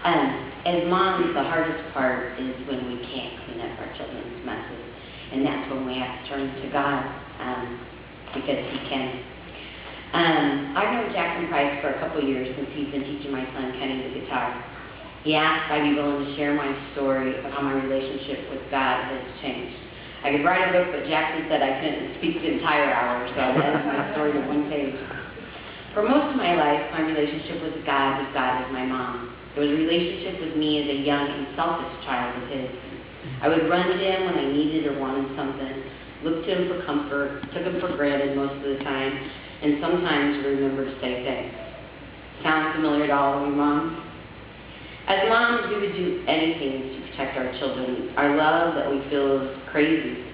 As moms, the hardest part is when we can't clean up our children's messes. And that's when we have to turn to God, because He can. I've known Jackson Price for a couple of years since he's been teaching my son Kenny the guitar. He asked if I'd be willing to share my story of how my relationship with God has changed. I could write a book, but Jackson said I couldn't speak the entire hour, so I led my story to one page. For most of my life, my relationship with God as my mom. It was a relationship with me as a young and selfish child of His. I would run to Him when I needed or wanted something, look to Him for comfort, took Him for granted most of the time, and sometimes remember to say thanks. Sounds familiar to all of you moms? As moms, we would do anything to protect our children. Our love that we feel is crazy.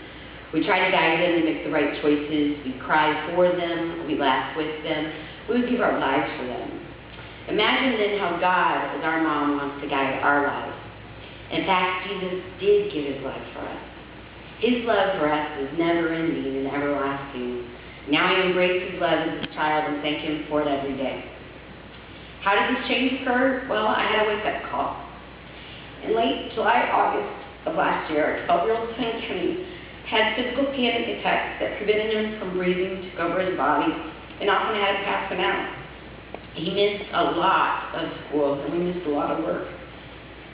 We try to guide them to make the right choices. We cry for them. We laugh with them. We would give our lives for them. Imagine then how God, as our mom, wants to guide our lives. In fact, Jesus did give His life for us. His love for us is never-ending and everlasting. Now I embrace His love as a child and thank Him for it every day. How did this change occur? Well, I had a wake-up call. In late July, August of last year, our 12-year-old son Kenny had physical panic attacks that prevented him from breathing, took over his body, and often had him passing out. He missed a lot of school, and we missed a lot of work.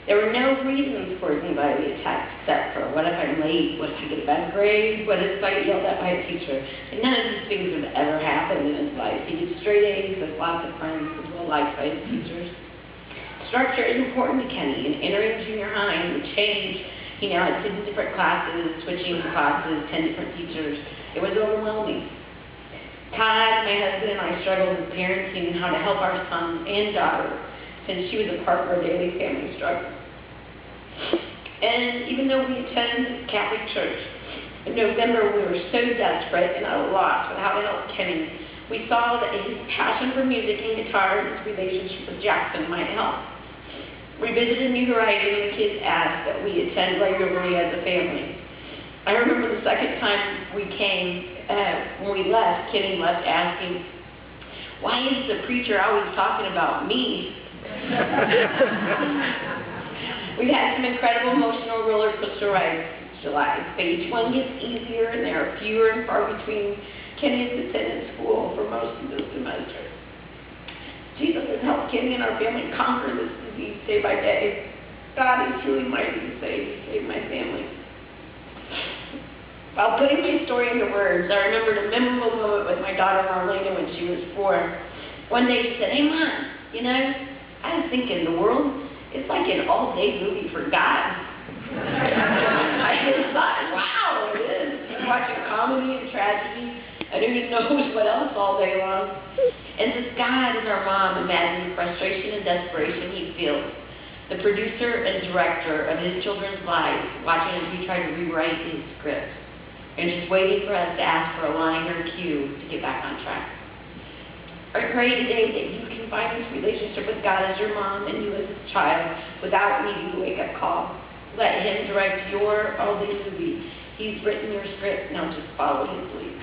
There were no reasons for his anxiety attacks except for what if I'm late, what if I get a bad grade, what if I get yelled at by a teacher. And none of these things have ever happened in his life. He gets straight A's, has lots of friends, is well liked by his teachers. Structure is important to Kenny, and entering junior high and the change, he now had 10 different classes, switching classes, 10 different teachers. It was overwhelming. Todd, my husband, and I struggled with parenting and how to help our son and daughter, since she was a part of our daily family struggle. And even though we attended Catholic Church, in November we were so desperate and at a loss with how to help Kenny. We saw that his passion for music and guitar and his relationship with Jackson might help. We visited New Horizon and the kids asked that we attend regularly as a family. I remember the second time we came, when we left, Kenny left asking, "Why is the preacher always talking about me?" We've had some incredible emotional roller coaster rides since July, but each one gets easier and there are fewer and far between. Kenny has attended school for most of this semester. Jesus has helped Kenny and our family conquer this disease day by day. God is truly mighty to save my family. While putting my story into words, I remembered a memorable moment with my daughter Marlena when she was 4. One day she said, "Hey Mom, you know, I was thinking the world is like an all-day movie for God." I just thought, wow, it is. He's watching comedy and tragedy, and who knows what else all day long. And since God is our mom, imagine the frustration and desperation He feels. The producer and director of His children's lives, watching as we try to rewrite His script, and just waiting for us to ask for a line or cue to get back on track. I pray today that you can find this relationship with God as your mom and you as His child without needing the wake-up call. Let Him direct your all-day movie. He's written your script, now just follow His lead.